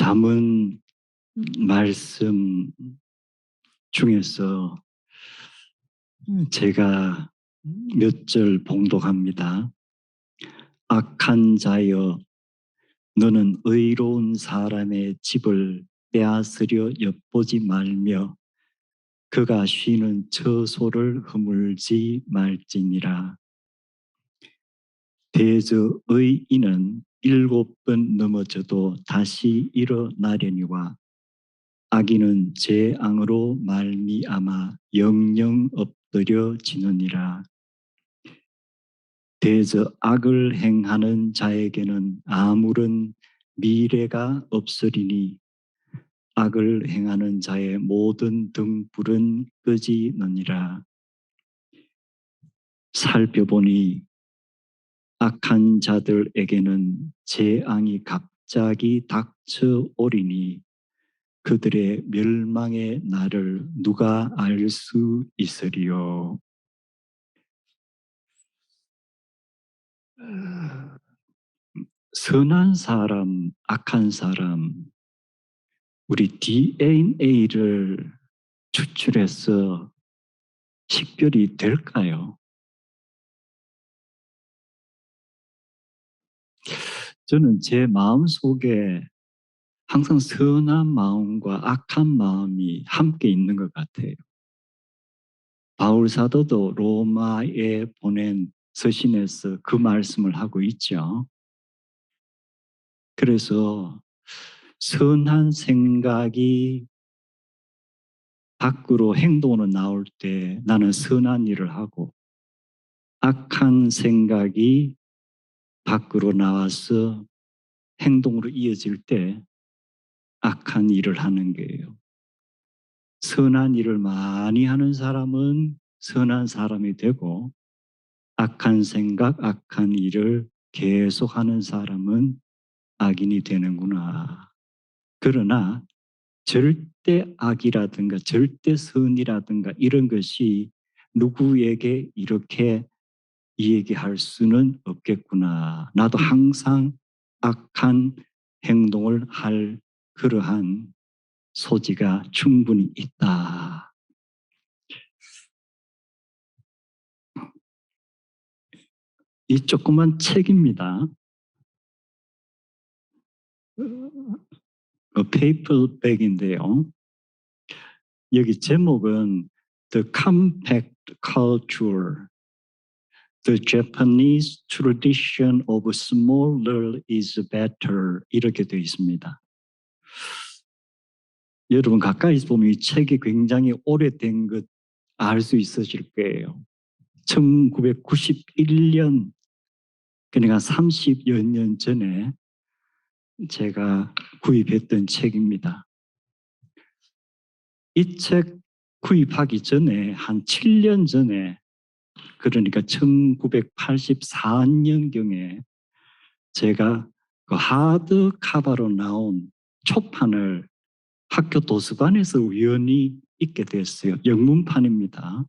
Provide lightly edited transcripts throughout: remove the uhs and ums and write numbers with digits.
잠언 말씀 중에서 제가 몇 절 봉독합니다. 악한 자여, 너는 의로운 사람의 집을 빼앗으려 엿보지 말며 그가 쉬는 처소를 허물지 말지니라. 대저 의인은 7번 넘어져도 다시 일어나려니와 악인은 재앙으로 말미암아 영영 엎드려지느니라. 대저 악을 행하는 자에게는 아무런 미래가 없으리니 악을 행하는 자의 모든 등불은 꺼지느니라. 살펴보니 악한 자들에게는 재앙이 갑자기 닥쳐오리니 그들의 멸망의 날을 누가 알 수 있으리요. 선한 사람, 악한 사람, 우리 DNA를 추출해서 식별이 될까요? 저는 제 마음속에 항상 선한 마음과 악한 마음이 함께 있는 것 같아요. 바울 사도도 로마에 보낸 서신에서 그 말씀을 하고 있죠. 그래서 선한 생각이 밖으로 행동으로 나올 때 나는 선한 일을 하고, 악한 생각이 밖으로 나와서 행동으로 이어질 때 악한 일을 하는 거예요. 선한 일을 많이 하는 사람은 선한 사람이 되고, 악한 생각, 악한 일을 계속하는 사람은 악인이 되는구나. 그러나 절대 악이라든가 절대 선이라든가 이런 것이 누구에게 이렇게 얘기할 수는 없겠구나. 나도 항상 악한 행동을 할 그러한 소지가 충분히 있다. 이 조그만 책입니다. 페이퍼백인데요. 여기 제목은 The Compact Culture, The Japanese Tradition of Smaller is Better 이렇게 되어 있습니다. 여러분 가까이서 보면 이 책이 굉장히 오래된 것 알 수 있으실 거예요. 1991년, 그러니까 30여 년 전에 제가 구입했던 책입니다. 이 책 구입하기 전에 한 7년 전에, 그러니까 1984년경에 제가 그 하드 카바로 나온 초판을 학교 도서관에서 우연히 읽게 됐어요. 영문판입니다.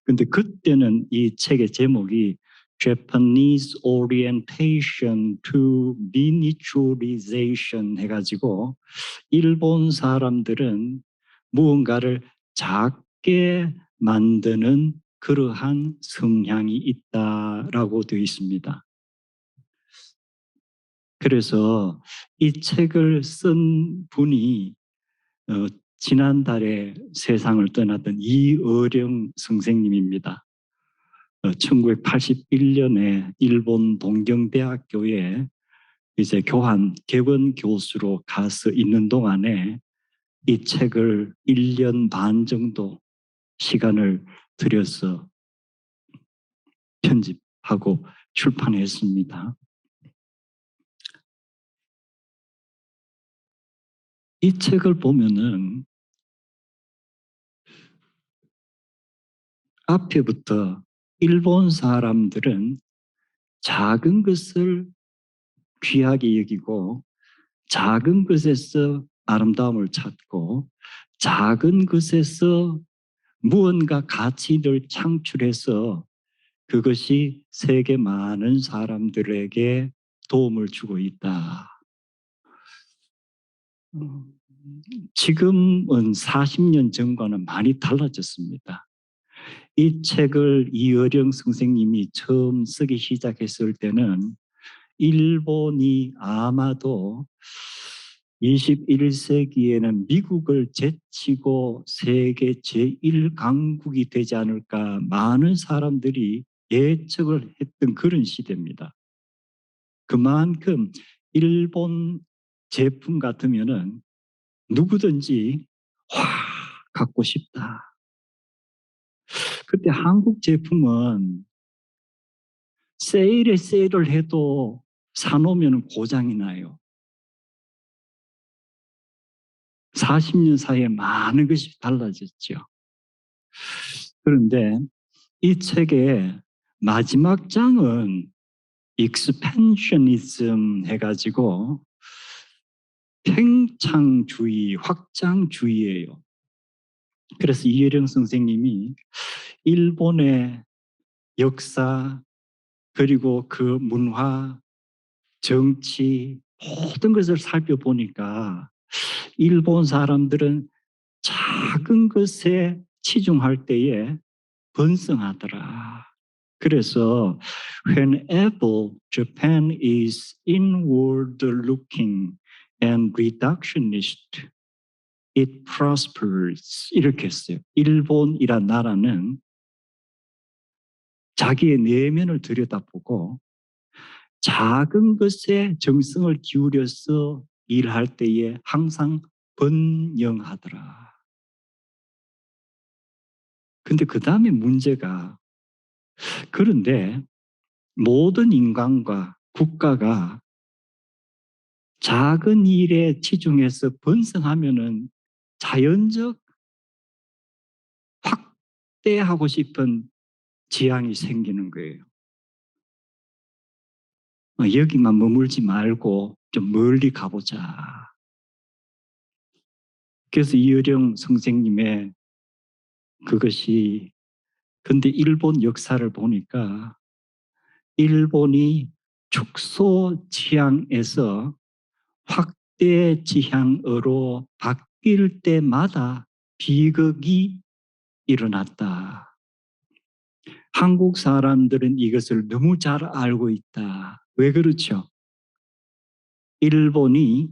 근데 그때는 이 책의 제목이 Japanese Orientation to Miniaturization 해가지고 일본 사람들은 무언가를 작게 만드는 그러한 성향이 있다라고 되어 있습니다. 그래서 이 책을 쓴 분이 지난달에 세상을 떠났던 이어령 선생님입니다. 1981년에 일본 동경대학교에 이제 개원 교수로 가서 있는 동안에 이 책을 1년 반 정도 시간을 들여서 편집하고 출판했습니다. 이 책을 보면은 앞에부터 일본 사람들은 작은 것을 귀하게 여기고 작은 것에서 아름다움을 찾고 작은 것에서 무언가 가치를 창출해서 그것이 세계 많은 사람들에게 도움을 주고 있다. 음, 지금은 40년 전과는 많이 달라졌습니다. 이 책을 이어령 선생님이 처음 쓰기 시작했을 때는 일본이 아마도 21세기에는 미국을 제치고 세계 제1강국이 되지 않을까 많은 사람들이 예측을 했던 그런 시대입니다. 그만큼 일본 제품 같으면은 누구든지 와, 갖고 싶다. 그때 한국 제품은 세일을 해도 사놓으면 고장이 나요. 40년 사이에 많은 것이 달라졌죠. 그런데 이 책의 마지막 장은 익스펜셔니즘 해가지고 팽창주의, 확장주의예요. 그래서 이혜령 선생님이 일본의 역사 그리고 그 문화, 정치 모든 것을 살펴보니까 일본 사람들은 작은 것에 치중할 때에 번성하더라. 그래서 whenever Japan is inward looking and reductionist, it prospers. 이렇게 했어요. 일본이란 나라는 자기의 내면을 들여다보고 작은 것에 정성을 기울여서 일할 때에 항상 번영하더라. 근데 그 다음에 문제가 그런데 모든 인간과 국가가 작은 일에 치중해서 번성하면은 자연적 확대하고 싶은 지향이 생기는 거예요. 여기만 머물지 말고 좀 멀리 가보자. 그래서 이어령 선생님의 그것이 근데 일본 역사를 보니까 일본이 축소 지향에서 확대 지향으로 바뀔 때마다 비극이 일어났다. 한국 사람들은 이것을 너무 잘 알고 있다. 왜 그렇죠? 일본이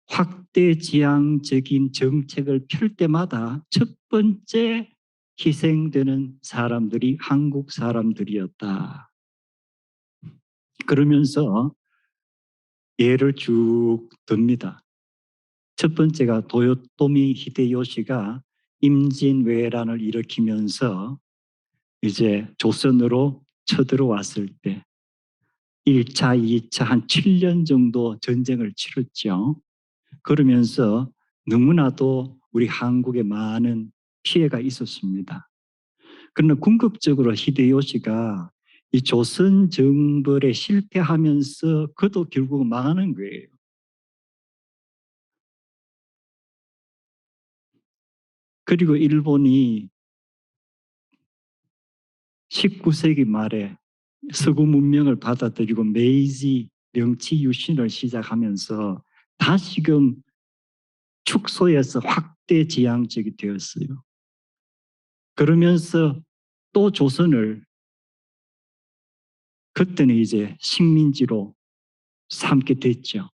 확대 지향적인 정책을 펼 때마다 첫 번째 희생되는 사람들이 한국 사람들이었다. 그러면서 예를 쭉 듭니다. 첫 번째가 도요토미 히데요시가 임진왜란을 일으키면서 이제 조선으로 쳐들어왔을 때 1차, 2차 한 7년 정도 전쟁을 치렀죠. 그러면서 너무나도 우리 한국에 많은 피해가 있었습니다. 그러나 궁극적으로 히데요시가 이 조선 정벌에 실패하면서 그도 결국 망하는 거예요. 그리고 일본이 19세기 말에 서구 문명을 받아들이고 메이지 명치 유신을 시작하면서 다시금 축소해서 확대 지향적이 되었어요. 그러면서 또 조선을 그때는 이제 식민지로 삼게 됐죠.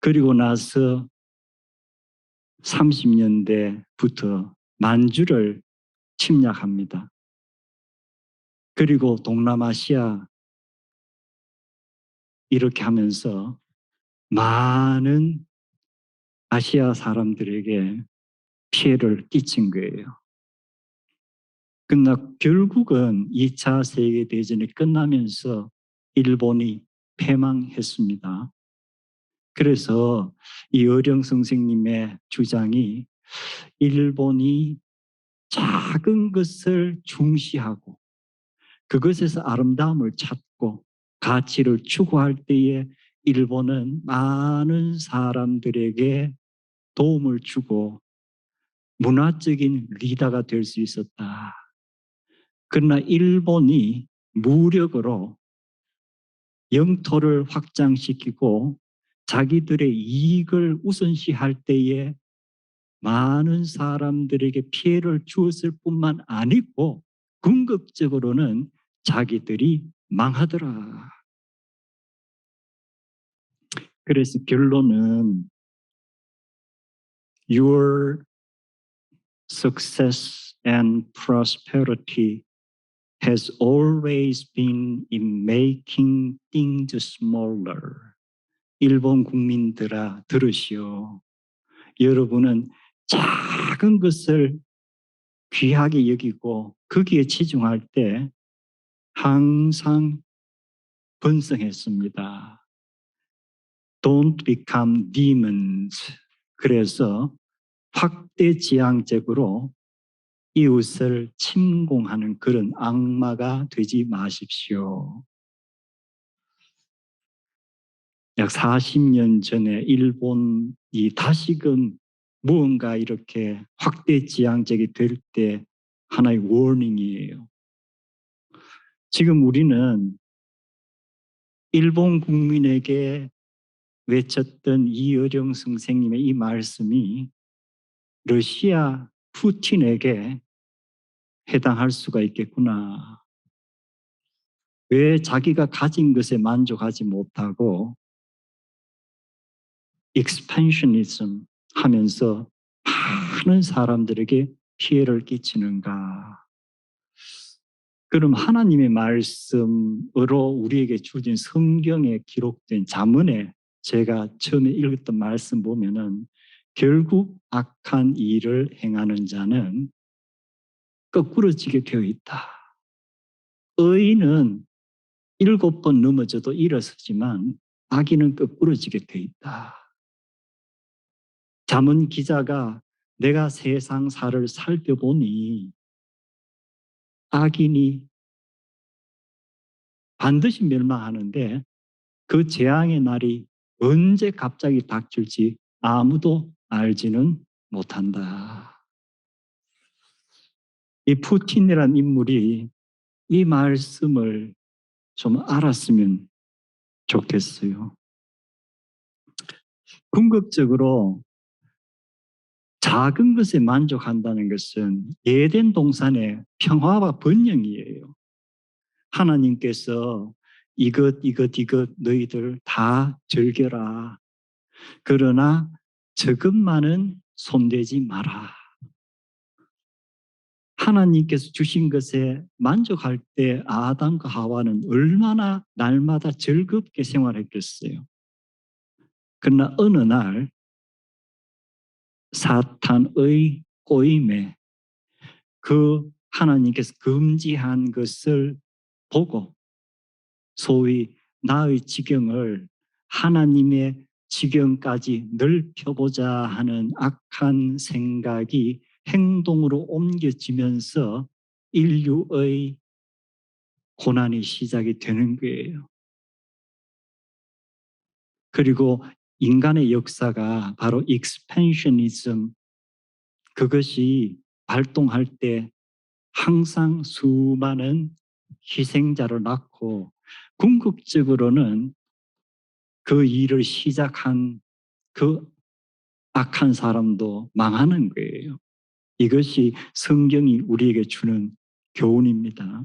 그리고 나서 30년대부터 만주를 침략합니다. 그리고 동남아시아 이렇게 하면서 많은 아시아 사람들에게 피해를 끼친 거예요. 그러나 결국은 2차 세계대전이 끝나면서 일본이 패망했습니다. 그래서 이 어령 선생님의 주장이 일본이 작은 것을 중시하고 그것에서 아름다움을 찾고 가치를 추구할 때에 일본은 많은 사람들에게 도움을 주고 문화적인 리더가 될 수 있었다. 그러나 일본이 무력으로 영토를 확장시키고 자기들의 이익을 우선시할 때에 많은 사람들에게 피해를 주었을 뿐만 아니고 궁극적으로는 자기들이 망하더라. 그래서 결론은 Your success and prosperity has always been in making things smaller. 일본 국민들아 들으시오. 여러분은 작은 것을 귀하게 여기고 거기에 치중할 때 항상 번성했습니다. Don't become demons. 그래서 확대지향적으로 이웃을 침공하는 그런 악마가 되지 마십시오. 약 40년 전에 일본이 다시금 무언가 이렇게 확대지향적이 될 때 하나의 워닝이에요. 지금 우리는 일본 국민에게 외쳤던 이어령 선생님의 이 말씀이 러시아 푸틴에게 해당할 수가 있겠구나. 왜 자기가 가진 것에 만족하지 못하고 expansionism 하면서 많은 사람들에게 피해를 끼치는가? 그럼 하나님의 말씀으로 우리에게 주어진 성경에 기록된 잠언에 제가 처음에 읽었던 말씀 보면은 결국 악한 일을 행하는 자는 거꾸러지게 되어 있다. 의인은 7번 넘어져도 일어서지만 악인은 거꾸러지게 되어 있다. 잠언 기자가 내가 세상사를 살펴보니 악인이 반드시 멸망하는데 그 재앙의 날이 언제 갑자기 닥칠지 아무도 알지는 못한다. 이 푸틴이라는 인물이 이 말씀을 좀 알았으면 좋겠어요. 궁극적으로 작은 것에 만족한다는 것은 에덴 동산의 평화와 번영이에요. 하나님께서 이것 너희들 다 즐겨라. 그러나 저것만은 손대지 마라. 하나님께서 주신 것에 만족할 때 아담과 하와는 얼마나 날마다 즐겁게 생활했겠어요. 그러나 어느 날 사탄의 꼬임에 그 하나님께서 금지한 것을 보고 소위 나의 지경을 하나님의 지경까지 넓혀보자 하는 악한 생각이 행동으로 옮겨지면서 인류의 고난이 시작이 되는 거예요. 그리고 인간의 역사가 바로 expansionism, 그것이 발동할 때 항상 수많은 희생자를 낳고 궁극적으로는 그 일을 시작한 그 악한 사람도 망하는 거예요. 이것이 성경이 우리에게 주는 교훈입니다.